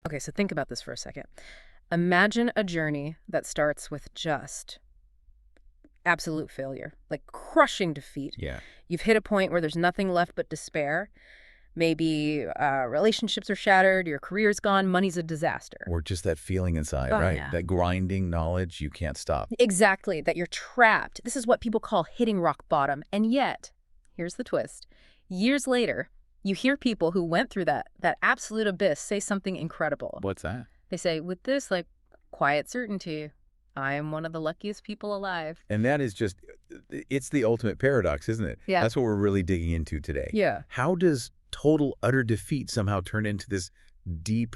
Okay, so think about this for a second. Imagine a journey that starts with just absolute failure, like crushing defeat. Yeah. You've hit a point where there's nothing left but despair. Maybe relationships are shattered, your career's gone, money's a disaster. Or just that feeling inside, Oh, right? yeah. That grinding knowledge you can't stop. Exactly, that you're trapped. This is what people call hitting rock bottom. And yet, here's the twist. Years later, you hear people who went through that absolute abyss say something incredible. What's that? They say, with this, like, quiet certainty, I am one of the luckiest people alive. And that is just, it's the ultimate paradox, isn't it? Yeah. That's what we're really digging into today. Yeah. How does total, utter defeat somehow turn into this deep,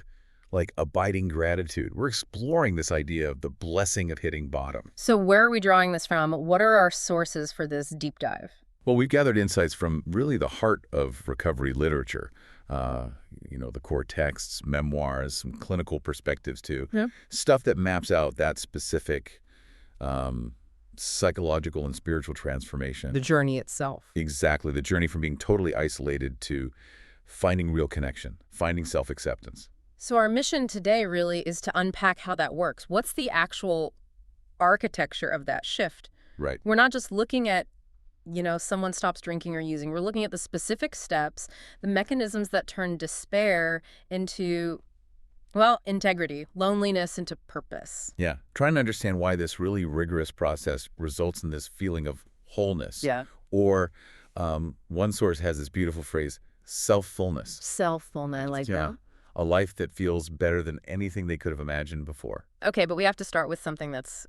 like, abiding gratitude? We're exploring this idea of the blessing of hitting bottom. So where are we drawing this from? What are our sources for this deep dive? Well, we've gathered insights from really the heart of recovery literature. The core texts, memoirs, some clinical perspectives too. Yeah. Stuff that maps out that specific psychological and spiritual transformation. The journey itself. Exactly. The journey from being totally isolated to finding real connection, finding self-acceptance. So our mission today really is to unpack how that works. What's the actual architecture of that shift? Right. We're not just looking at, someone stops drinking or using. We're looking at the specific steps, the mechanisms that turn despair into, integrity, loneliness into purpose. Yeah. Trying to understand why this really rigorous process results in this feeling of wholeness. Yeah. Or one source has this beautiful phrase, self-fullness. Self-fullness, I like that. A life that feels better than anything they could have imagined before. Okay, but we have to start with something that's,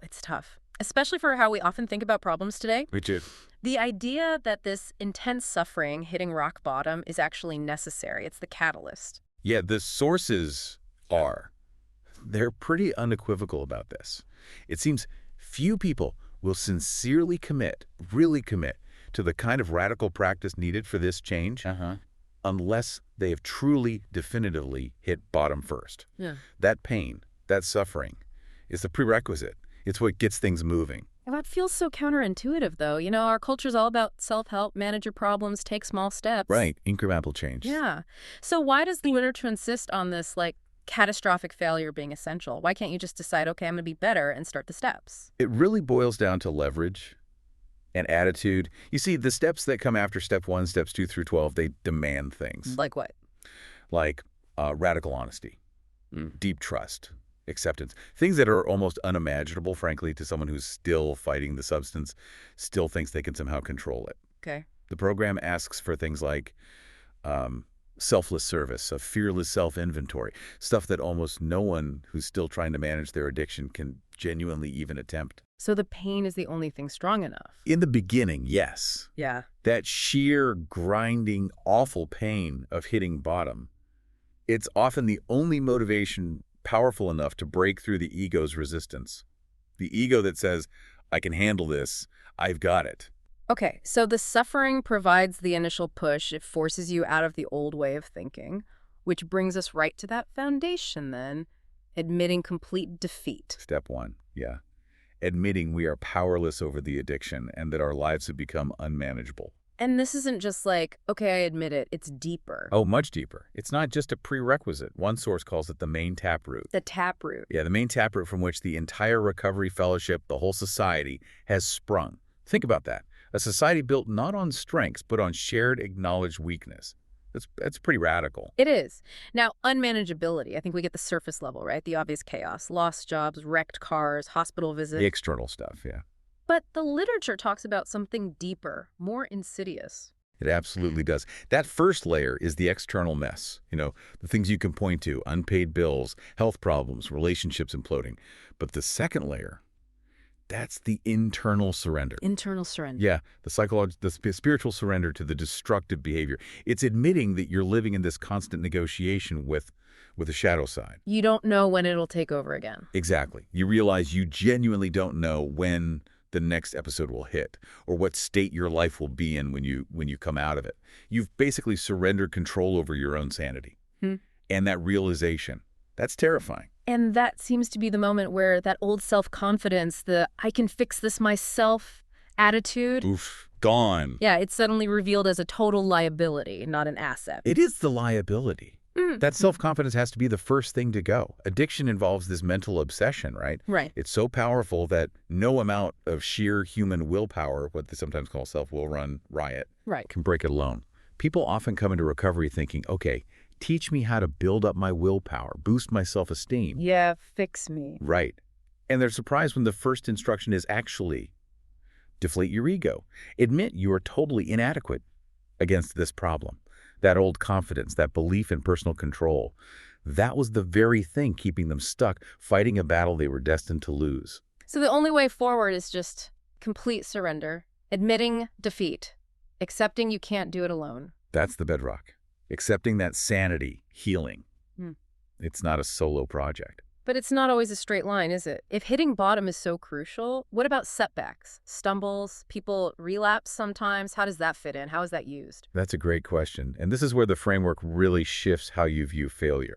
it's tough. Especially for how we often think about problems today. Which is? The idea that this intense suffering hitting rock bottom is actually necessary. It's the catalyst. Yeah, the sources they're pretty unequivocal about this. It seems few people will sincerely really commit to the kind of radical practice needed for this change unless they have truly, definitively hit bottom first. Yeah. That pain, that suffering is the prerequisite. It's what gets things moving. That feels so counterintuitive, though. Our culture's all about self-help, manage your problems, take small steps. Right, incremental change. Yeah. So why does the literature insist on this, catastrophic failure being essential? Why can't you just decide, okay, I'm going to be better and start the steps? It really boils down to leverage and attitude. You see, the steps that come after step 1, steps 2 through 12, they demand things. Like what? Like radical honesty, deep trust, acceptance. Things that are almost unimaginable, frankly, to someone who's still fighting the substance, still thinks they can somehow control it. Okay. The program asks for things like selfless service, a fearless self-inventory, stuff that almost no one who's still trying to manage their addiction can genuinely even attempt. So the pain is the only thing strong enough? In the beginning, yes. Yeah. That sheer, grinding, awful pain of hitting bottom, it's often the only motivation powerful enough to break through the ego's resistance. The ego that says, I can handle this, I've got it. Okay, so the suffering provides the initial push. It forces you out of the old way of thinking, which brings us right to that foundation then, admitting complete defeat. Step 1, yeah. Admitting we are powerless over the addiction and that our lives have become unmanageable. And this isn't just like, okay, I admit it, it's deeper. Oh, much deeper. It's not just a prerequisite. One source calls it the main taproot. The taproot. Yeah, the main taproot from which the entire recovery fellowship, the whole society, has sprung. Think about that. A society built not on strengths, but on shared acknowledged weakness. That's pretty radical. It is. Now, unmanageability, I think we get the surface level, right? The obvious chaos, lost jobs, wrecked cars, hospital visits. The external stuff, yeah. But the literature talks about something deeper, more insidious. It absolutely does. That first layer is the external mess. The things you can point to, unpaid bills, health problems, relationships imploding. But the second layer, that's the internal surrender. Internal surrender. Yeah, the spiritual surrender to the destructive behavior. It's admitting that you're living in this constant negotiation with a shadow side. You don't know when it'll take over again. Exactly. You realize you genuinely don't know when the next episode will hit or what state your life will be in when you come out of it. You've basically surrendered control over your own sanity. And that realization, that's terrifying. And that seems to be the moment where that old self-confidence, the I can fix this myself attitude. Oof, gone. Yeah, it's suddenly revealed as a total liability, not an asset. It is the liability. That self-confidence has to be the first thing to go. Addiction involves this mental obsession, right? Right. It's so powerful that no amount of sheer human willpower, what they sometimes call self-will run riot, Right. can break it alone. People often come into recovery thinking, okay, teach me how to build up my willpower, boost my self-esteem. Yeah, fix me. Right. And they're surprised when the first instruction is actually deflate your ego. Admit you are totally inadequate against this problem. That old confidence, that belief in personal control, that was the very thing keeping them stuck, fighting a battle they were destined to lose. So the only way forward is just complete surrender, admitting defeat, accepting you can't do it alone. That's the bedrock. Accepting that sanity, healing. Hmm. It's not a solo project. But it's not always a straight line, is it? If hitting bottom is so crucial, what about setbacks, stumbles, people relapse sometimes? How does that fit in? How is that used? That's a great question. And this is where the framework really shifts how you view failure.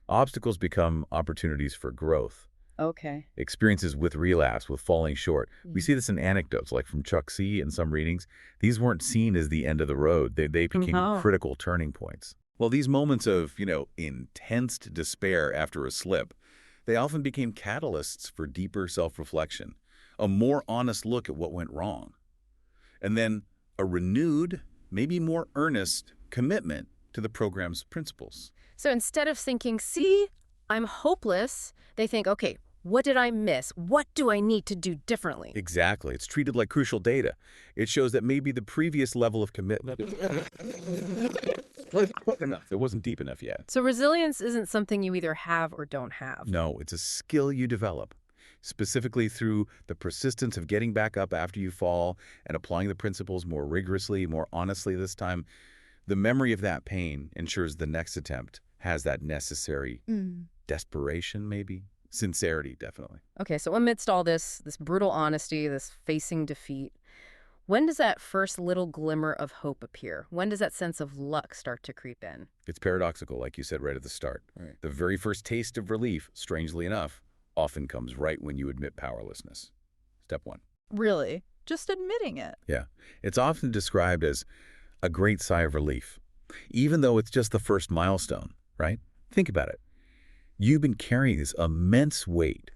Obstacles become opportunities for growth. Okay. Experiences with relapse, with falling short. We see this in anecdotes, like from Chuck C. in some readings. These weren't seen as the end of the road. They became critical turning points. Well, these moments of, intense despair after a slip, they often became catalysts for deeper self-reflection, a more honest look at what went wrong, and then a renewed, maybe more earnest commitment to the program's principles. So instead of thinking, see, I'm hopeless, they think, okay, what did I miss? What do I need to do differently? Exactly. It's treated like crucial data. It shows that maybe the previous level of commitment it wasn't deep enough yet. So resilience isn't something you either have or don't have. No, it's a skill you develop, specifically through the persistence of getting back up after you fall and applying the principles more rigorously, more honestly this time. The memory of that pain ensures the next attempt has that necessary desperation, maybe. Sincerity, definitely. Okay, so amidst all this brutal honesty, this facing defeat, when does that first little glimmer of hope appear? When does that sense of luck start to creep in? It's paradoxical, like you said right at the start. Right. The very first taste of relief, strangely enough, often comes right when you admit powerlessness. Step one. Really? Just admitting it? Yeah. It's often described as a great sigh of relief, even though it's just the first milestone, right? Think about it. You've been carrying this immense weight,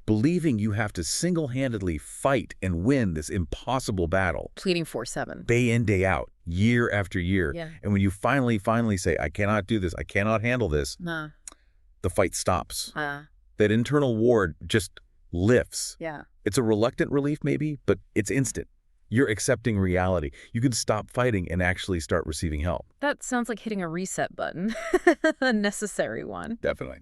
believing you have to single-handedly fight and win this impossible battle. Pleading 4-7. Day in, day out, year after year. Yeah. And when you finally say, I cannot do this, I cannot handle this, the fight stops. That internal war just lifts. Yeah. It's a reluctant relief maybe, but it's instant. You're accepting reality. You can stop fighting and actually start receiving help. That sounds like hitting a reset button. A necessary one. Definitely.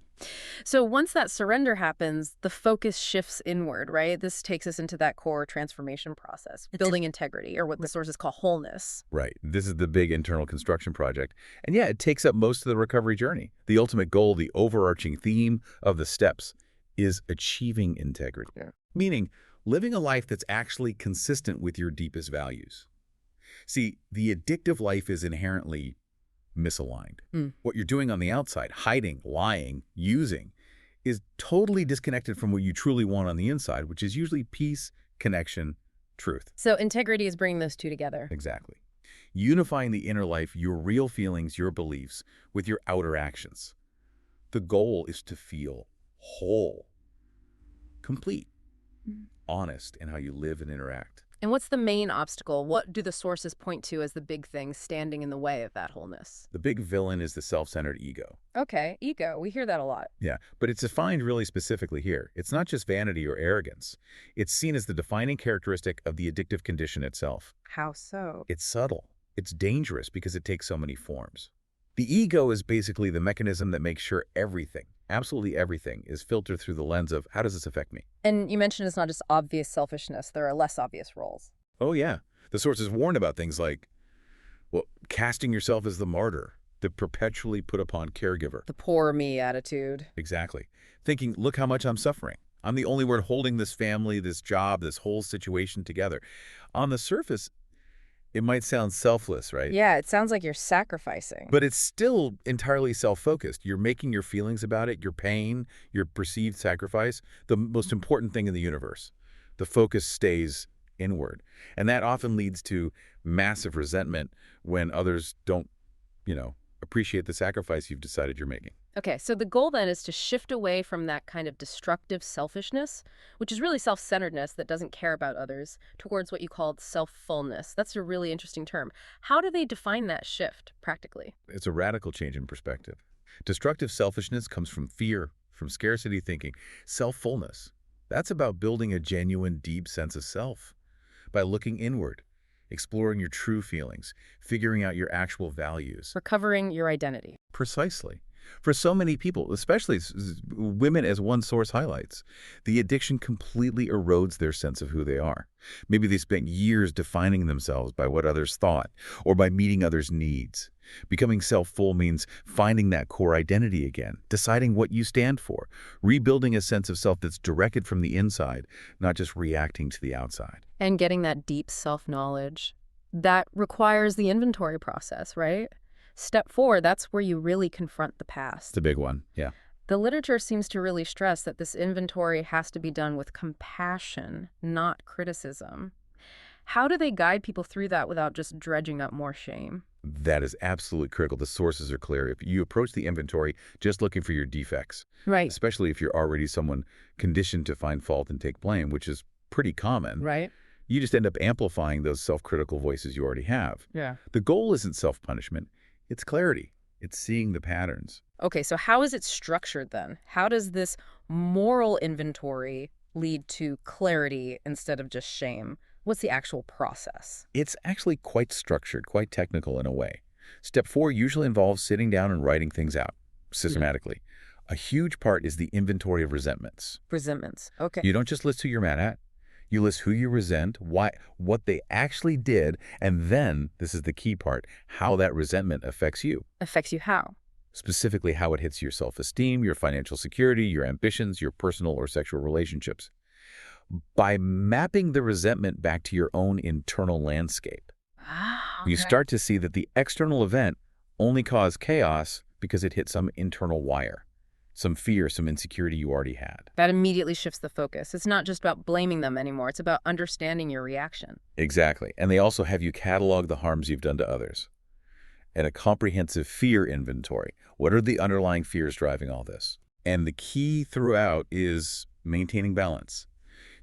So once that surrender happens, the focus shifts inward, right? This takes us into that core transformation process, building integrity, or what the sources call wholeness. Right. This is the big internal construction project. And yeah, it takes up most of the recovery journey. The ultimate goal, the overarching theme of the steps is achieving integrity. Yeah. Meaning, living a life that's actually consistent with your deepest values. See, the addictive life is inherently misaligned. What you're doing on the outside, hiding, lying, using, is totally disconnected from what you truly want on the inside, which is usually peace, connection, truth. So integrity is bringing those two together. Exactly. Unifying the inner life, your real feelings, your beliefs, with your outer actions. The goal is to feel whole, complete, honest in how you live and interact. And what's the main obstacle? What do the sources point to as the big thing standing in the way of that wholeness? The big villain is the self-centered ego. Okay, ego. We hear that a lot. Yeah, but it's defined really specifically here. It's not just vanity or arrogance. It's seen as the defining characteristic of the addictive condition itself. How so? It's subtle. It's dangerous because it takes so many forms. The ego is basically the mechanism that makes sure everything, absolutely everything, is filtered through the lens of how does this affect me? And you mentioned it's not just obvious selfishness. There are less obvious roles. Oh, yeah. The sources warn about things like, well, casting yourself as the martyr, the perpetually put upon caregiver. The poor me attitude. Exactly. Thinking, look how much I'm suffering. I'm the only one holding this family, this job, this whole situation together. On the surface, it might sound selfless, right? Yeah, it sounds like you're sacrificing. But it's still entirely self-focused. You're making your feelings about it, your pain, your perceived sacrifice, the most important thing in the universe. The focus stays inward. And that often leads to massive resentment when others don't, Appreciate the sacrifice you've decided you're making. Okay, so the goal then is to shift away from that kind of destructive selfishness, which is really self-centeredness that doesn't care about others, towards what you called self-fullness. That's a really interesting term. How do they define that shift practically? It's a radical change in perspective. Destructive selfishness comes from fear, from scarcity thinking. Self-fullness, that's about building a genuine, deep sense of self. By looking inward, exploring your true feelings, figuring out your actual values. Recovering your identity. Precisely. For so many people, especially women as one source highlights, the addiction completely erodes their sense of who they are. Maybe they spent years defining themselves by what others thought or by meeting others' needs. Becoming self-full means finding that core identity again, deciding what you stand for, rebuilding a sense of self that's directed from the inside, not just reacting to the outside. And getting that deep self-knowledge. That requires the inventory process, right? Step 4, that's where you really confront the past. It's a big one, yeah. The literature seems to really stress that this inventory has to be done with compassion, not criticism. How do they guide people through that without just dredging up more shame? That is absolutely critical. The sources are clear. If you approach the inventory just looking for your defects, Right. especially if you're already someone conditioned to find fault and take blame, which is pretty common, Right? you just end up amplifying those self-critical voices you already have. Yeah. The goal isn't self-punishment. It's clarity. It's seeing the patterns. Okay, so how is it structured then? How does this moral inventory lead to clarity instead of just shame? What's the actual process? It's actually quite structured, quite technical in a way. Step 4 usually involves sitting down and writing things out systematically. A huge part is the inventory of resentments. Resentments. Okay. You don't just list who you're mad at. You list who you resent, why, what they actually did, and then, this is the key part, how that resentment affects you. Affects you how? Specifically, how it hits your self-esteem, your financial security, your ambitions, your personal or sexual relationships. By mapping the resentment back to your own internal landscape, Ah, you okay. start to see that the external event only caused chaos because it hit some internal wire, some fear, some insecurity you already had. That immediately shifts the focus. It's not just about blaming them anymore. It's about understanding your reaction. Exactly. And they also have you catalog the harms you've done to others. And a comprehensive fear inventory. What are the underlying fears driving all this? And the key throughout is maintaining balance,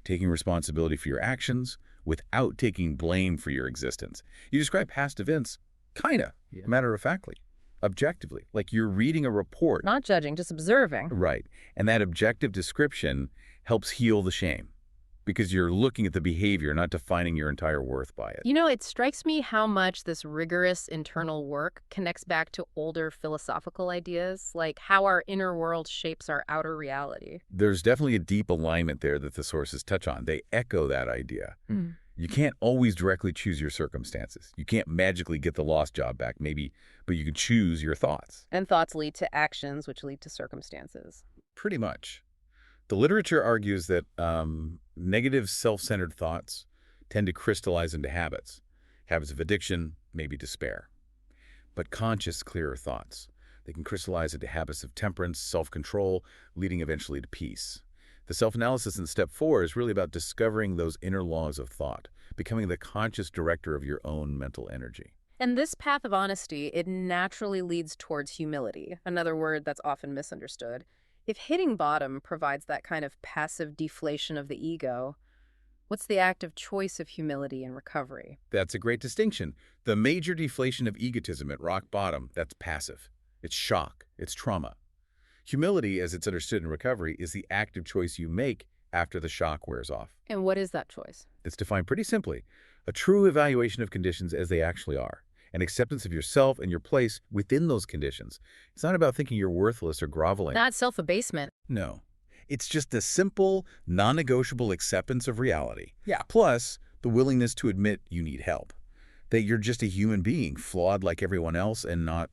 taking responsibility for your actions without taking blame for your existence. You describe past events, kinda, matter-of-factly, objectively, like you're reading a report. Not judging, just observing. Right. And that objective description helps heal the shame because you're looking at the behavior, not defining your entire worth by it. You know, it strikes me how much this rigorous internal work connects back to older philosophical ideas, like how our inner world shapes our outer reality. There's definitely a deep alignment there that the sources touch on. They echo that idea. You can't always directly choose your circumstances. You can't magically get the lost job back, maybe, but you can choose your thoughts. And thoughts lead to actions, which lead to circumstances. Pretty much. The literature argues that negative self-centered thoughts tend to crystallize into habits. Habits of addiction, maybe despair. But conscious, clearer thoughts, they can crystallize into habits of temperance, self-control, leading eventually to peace. The self-analysis in step 4 is really about discovering those inner laws of thought, becoming the conscious director of your own mental energy. And this path of honesty, it naturally leads towards humility, another word that's often misunderstood. If hitting bottom provides that kind of passive deflation of the ego, what's the active choice of humility and recovery? That's a great distinction. The major deflation of egotism at rock bottom, that's passive. It's shock. It's trauma. Humility, as it's understood in recovery, is the active choice you make after the shock wears off. And what is that choice? It's defined pretty simply. A true evaluation of conditions as they actually are. An acceptance of yourself and your place within those conditions. It's not about thinking you're worthless or groveling. Not self-abasement. No. It's just a simple, non-negotiable acceptance of reality. Yeah. Plus, the willingness to admit you need help. That you're just a human being, flawed like everyone else and not,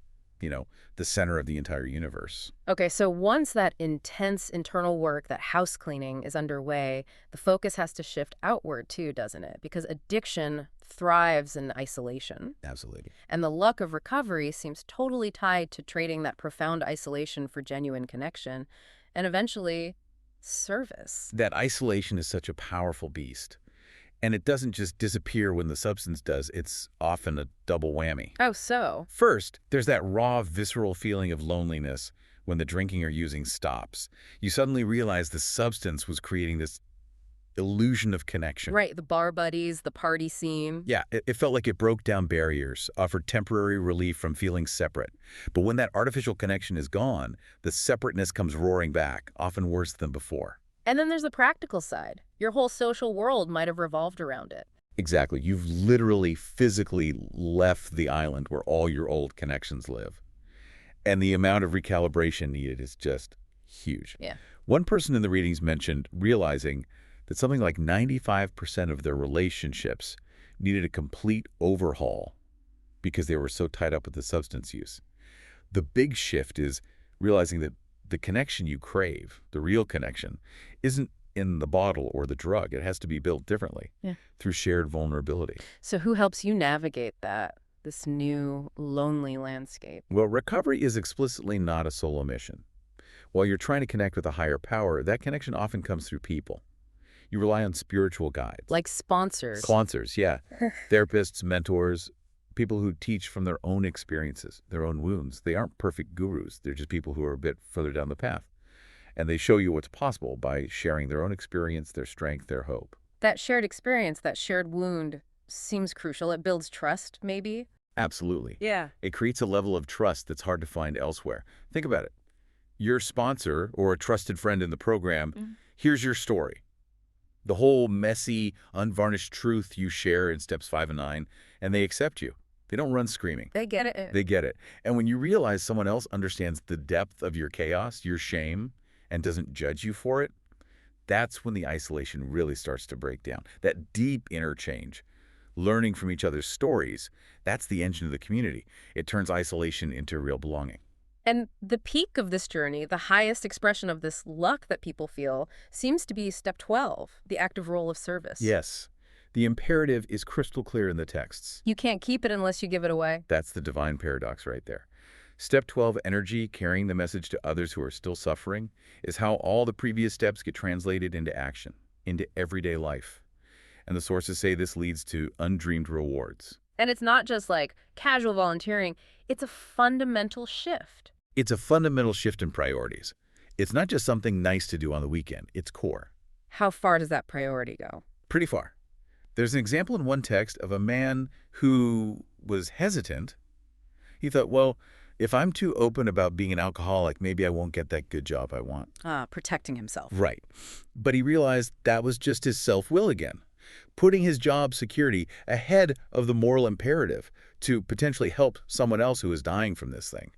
the center of the entire universe. Okay, so once that intense internal work, that house cleaning is underway, the focus has to shift outward too, doesn't it? Because addiction thrives in isolation. Absolutely. And the luck of recovery seems totally tied to trading that profound isolation for genuine connection and eventually service. That isolation is such a powerful beast. And it doesn't just disappear when the substance does. It's often a double whammy. Oh, so? First, there's that raw, visceral feeling of loneliness when the drinking or using stops. You suddenly realize the substance was creating this illusion of connection. Right, the bar buddies, the party scene. Yeah, it felt like it broke down barriers, offered temporary relief from feeling separate. But when that artificial connection is gone, the separateness comes roaring back, often worse than before. And then there's the practical side. Your whole social world might have revolved around it. Exactly. You've literally physically left the island where all your old connections live. And the amount of recalibration needed is just huge. Yeah. One person in the readings mentioned realizing that something like 95% of their relationships needed a complete overhaul because they were so tied up with the substance use. The big shift is realizing that the connection you crave, the real connection, isn't in the bottle or the drug. It has to be built differently through shared vulnerability. So who helps you navigate that, this new lonely landscape? Well, recovery is explicitly not a solo mission. While you're trying to connect with a higher power, that connection often comes through people. You rely on spiritual guides. Like sponsors. Sponsors, yeah. Therapists, mentors, people who teach from their own experiences, their own wounds. They aren't perfect gurus. They're just people who are a bit further down the path. And they show you what's possible by sharing their own experience, their strength, their hope. That shared experience, that shared wound seems crucial. It builds trust, maybe? Absolutely. Yeah. It creates a level of trust that's hard to find elsewhere. Think about it. Your sponsor or a trusted friend in the program, here's your story. The whole messy, unvarnished truth you share in steps 5 and 9, and they accept you. They don't run screaming. They get it. They get it. And when you realize someone else understands the depth of your chaos, your shame, and doesn't judge you for it, that's when the isolation really starts to break down. That deep interchange, learning from each other's stories, that's the engine of the community. It turns isolation into real belonging. And the peak of this journey, the highest expression of this luck that people feel, seems to be step 12, the active role of service. Yes. The imperative is crystal clear in the texts. You can't keep it unless you give it away. That's the divine paradox right there. Step 12, energy, carrying the message to others who are still suffering, is how all the previous steps get translated into action, into everyday life. And the sources say this leads to undreamed rewards. And it's not just like casual volunteering, it's a fundamental shift. It's a fundamental shift in priorities. It's not just something nice to do on the weekend. It's core. How far does that priority go? Pretty far. There's an example in one text of a man who was hesitant. He thought, well, if I'm too open about being an alcoholic, maybe I won't get that good job I want. Protecting himself. Right. But he realized that was just his self-will again, putting his job security ahead of the moral imperative to potentially help someone else who is dying from this thing.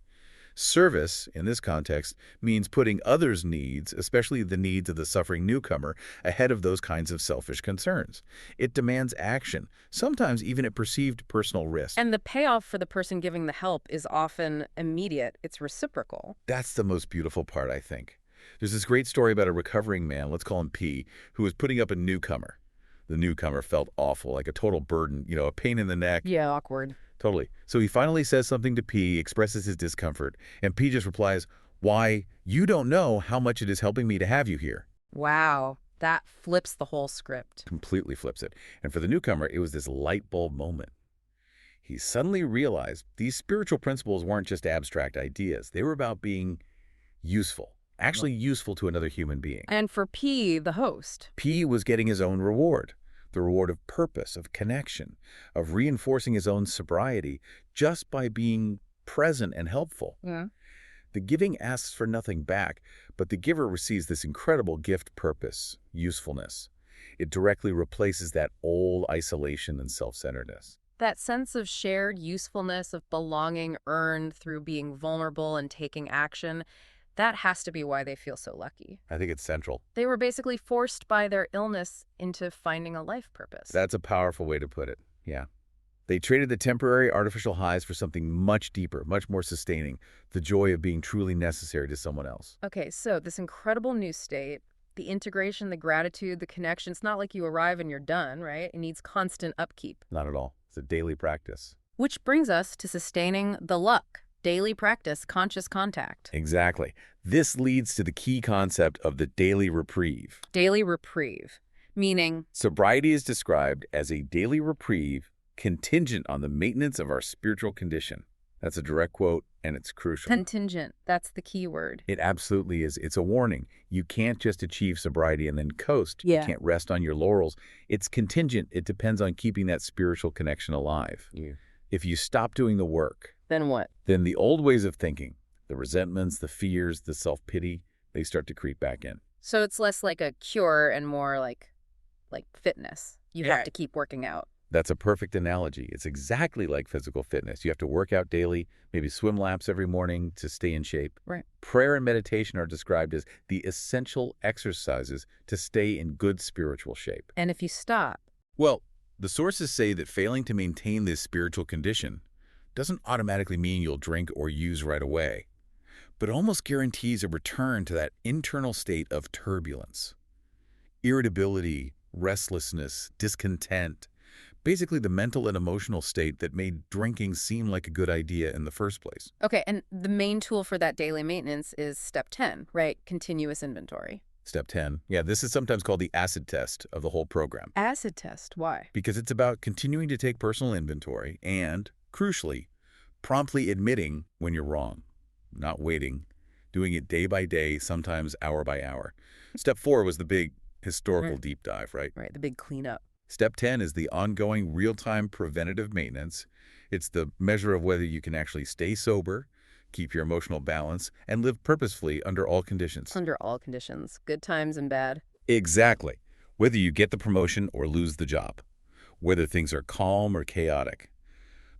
Service, in this context, means putting others' needs, especially the needs of the suffering newcomer, ahead of those kinds of selfish concerns. It demands action, sometimes even at perceived personal risk. And the payoff for the person giving the help is often immediate. It's reciprocal. That's the most beautiful part, I think. There's this great story about a recovering man, let's call him P, who was putting up a newcomer. The newcomer felt awful, like a total burden, a pain in the neck. Yeah, awkward. Totally. So he finally says something to P, expresses his discomfort, and P just replies, "Why, you don't know how much it is helping me to have you here." Wow, that flips the whole script. Completely flips it. And for the newcomer, it was this light bulb moment. He suddenly realized these spiritual principles weren't just abstract ideas. They were about being useful, actually useful to another human being. And for P, the host. P was getting his own reward. The reward of purpose, of connection, of reinforcing his own sobriety just by being present and helpful. Yeah. The giving asks for nothing back, but the giver receives this incredible gift purpose, usefulness. It directly replaces that old isolation and self-centeredness. That sense of shared usefulness, of belonging earned through being vulnerable and taking action, that has to be why they feel so lucky. I think it's central. They were basically forced by their illness into finding a life purpose. That's a powerful way to put it, yeah. They traded the temporary artificial highs for something much deeper, much more sustaining, the joy of being truly necessary to someone else. Okay, so this incredible new state, the integration, the gratitude, the connection, it's not like you arrive and you're done, right? It needs constant upkeep. Not at all. It's a daily practice. Which brings us to sustaining the luck. Daily practice, conscious contact. Exactly. This leads to the key concept of the daily reprieve. Daily reprieve. Meaning, Sobriety is described as a daily reprieve contingent on the maintenance of our spiritual condition. That's a direct quote, and it's crucial. contingent. That's the key word. It absolutely is. It's a warning. You can't just achieve sobriety and then coast. You Yeah. can't rest on your laurels. It's contingent. It depends on keeping that spiritual connection alive. Yeah. If you stop doing the work, Then what? then the old ways of thinking, the resentments, the fears, the self-pity, they start to creep back in. So it's less like a cure and more like fitness. You Yeah. have to keep working out. That's a perfect analogy. It's exactly like physical fitness. You have to work out daily, maybe swim laps every morning to stay in shape. Right. Prayer and meditation are described as the essential exercises to stay in good spiritual shape. And if you stop, Well, the sources say that failing to maintain this spiritual condition doesn't automatically mean you'll drink or use right away, but almost guarantees a return to that internal state of turbulence, irritability, restlessness, discontent, basically the mental and emotional state that made drinking seem like a good idea in the first place. okay, and the main tool for that daily maintenance is step 10, right? Continuous inventory. Step 10. Yeah, this is sometimes called the acid test of the whole program Acid test. Why? because it's about continuing to take personal inventory and, crucially, promptly admitting when you're wrong, not waiting, doing it day by day, sometimes hour by hour. Step 4 was the big historical Right. deep dive, right? Right, the big cleanup. Step 10 is the ongoing real-time preventative maintenance. It's the measure of whether you can actually stay sober, keep your emotional balance, and live purposefully under all conditions. Under all conditions, good times and bad. Exactly. Whether you get the promotion or lose the job, whether things are calm or chaotic.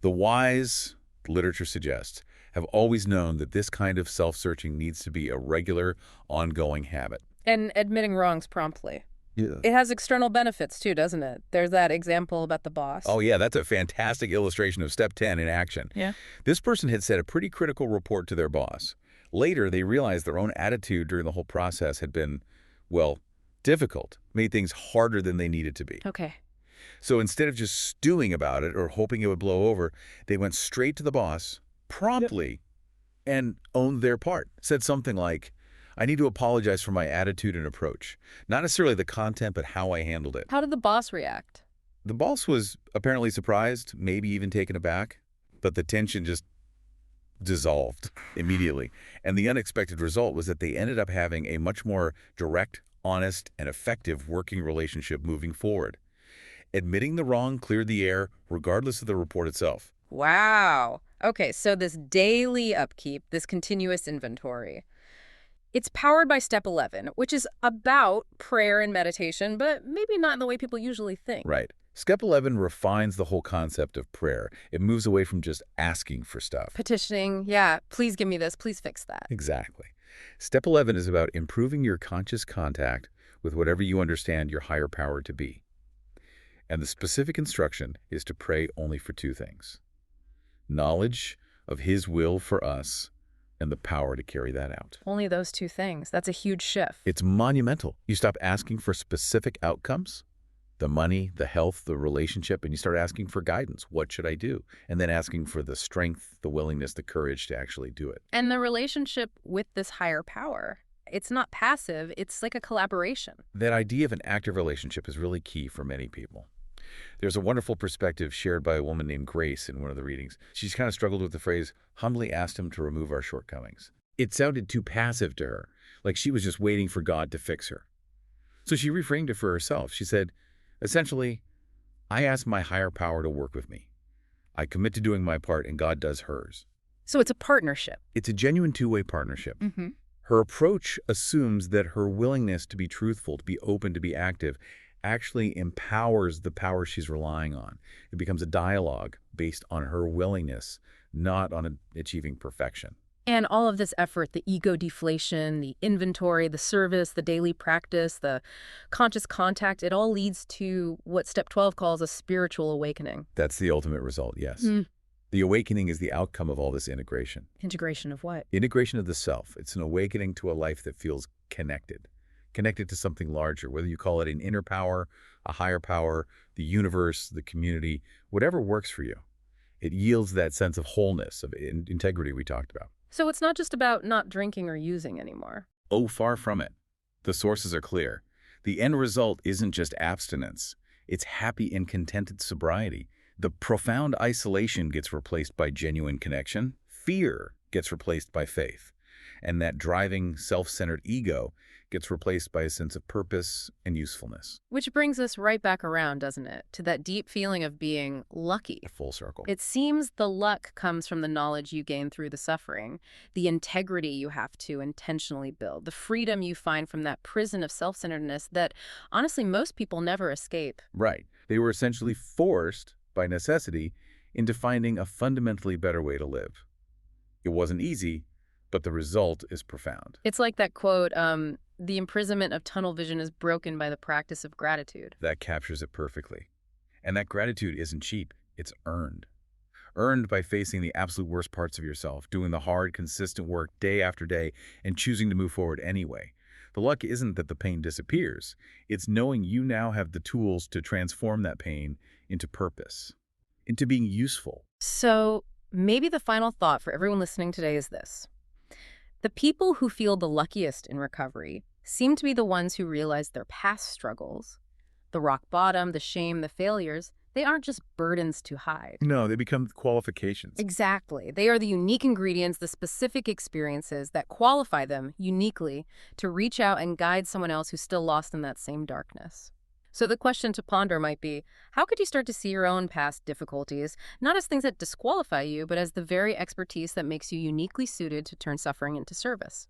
The wise, literature suggests, have always known that this kind of self-searching needs to be a regular, ongoing habit. And admitting wrongs promptly. Yeah. It has external benefits too, doesn't it? There's that example about the boss. Oh, yeah, that's a fantastic illustration of step 10 in action. Yeah. This person had said a pretty critical report to their boss. Later, they realized their own attitude during the whole process had been, well, difficult, made things harder than they needed to be. Okay. So instead of just stewing about it or hoping it would blow over, they went straight to the boss promptly and owned their part. Said something like, I need to apologize for my attitude and approach. Not necessarily the content, but how I handled it. How did the boss react? The boss was apparently surprised, maybe even taken aback, but the tension just dissolved immediately. And the unexpected result was that they ended up having a much more direct, honest, and effective working relationship moving forward. Admitting the wrong cleared the air, regardless of the report itself. Wow. Okay, so this daily upkeep, this continuous inventory, it's powered by step 11, which is about prayer and meditation, but maybe not in the way people usually think. Right. Step 11 refines the whole concept of prayer. It moves away from just asking for stuff. Petitioning, yeah, please give me this, please fix that. Exactly. Step 11 is about improving your conscious contact with whatever you understand your higher power to be. And the specific instruction is to pray only for two things: knowledge of His will for us and the power to carry that out. Only those two things. That's a huge shift. It's monumental. You stop asking for specific outcomes, the money, the health, the relationship, and you start asking for guidance. What should I do? And then asking for the strength, the willingness, the courage to actually do it. And the relationship with this higher power, it's not passive, it's like a collaboration. That idea of an active relationship is really key for many people. There's a wonderful perspective shared by a woman named Grace in one of the readings. She's kind of struggled with the phrase, humbly asked Him to remove our shortcomings. It sounded too passive to her, like she was just waiting for God to fix her. So she reframed it for herself. She said, essentially, I ask my higher power to work with me. I commit to doing my part and God does hers. So it's a partnership. It's a genuine two-way partnership. Mm-hmm. Her approach assumes that her willingness to be truthful, to be open, to be active, actually empowers the power she's relying on. It becomes a dialogue based on her willingness, not on achieving perfection. And all of this effort, the ego deflation, the inventory, the service, the daily practice, the conscious contact, it all leads to what Step 12 calls a spiritual awakening. That's the ultimate result, yes. The awakening is the outcome of all this integration. Integration of what? Integration of the self. It's an awakening to a life that feels connected to something larger, whether you call it an inner power, a higher power, the universe, the community, whatever works for you. It yields that sense of wholeness, of integrity we talked about. So it's not just about not drinking or using anymore. Oh, far from it. The sources are clear. The end result isn't just abstinence. It's happy and contented sobriety. The profound isolation gets replaced by genuine connection. Fear gets replaced by faith. And that driving, self-centered ego gets replaced by a sense of purpose and usefulness. Which brings us right back around, doesn't it, to that deep feeling of being lucky. A full circle. It seems the luck comes from the knowledge you gain through the suffering, the integrity you have to intentionally build, the freedom you find from that prison of self-centeredness that, honestly, most people never escape. Right. They were essentially forced, by necessity, into finding a fundamentally better way to live. It wasn't easy, but the result is profound. It's like that quote, the imprisonment of tunnel vision is broken by the practice of gratitude. That captures it perfectly. And that gratitude isn't cheap, it's earned. Earned by facing the absolute worst parts of yourself, doing the hard, consistent work day after day, and choosing to move forward anyway. The luck isn't that the pain disappears. It's knowing you now have the tools to transform that pain into purpose, into being useful. So maybe the final thought for everyone listening today is this. The people who feel the luckiest in recovery seem to be the ones who realize their past struggles, the rock bottom, the shame, the failures, they aren't just burdens to hide. No, they become qualifications. Exactly. They are the unique ingredients, the specific experiences that qualify them uniquely to reach out and guide someone else who's still lost in that same darkness. So the question to ponder might be, how could you start to see your own past difficulties, not as things that disqualify you, but as the very expertise that makes you uniquely suited to turn suffering into service?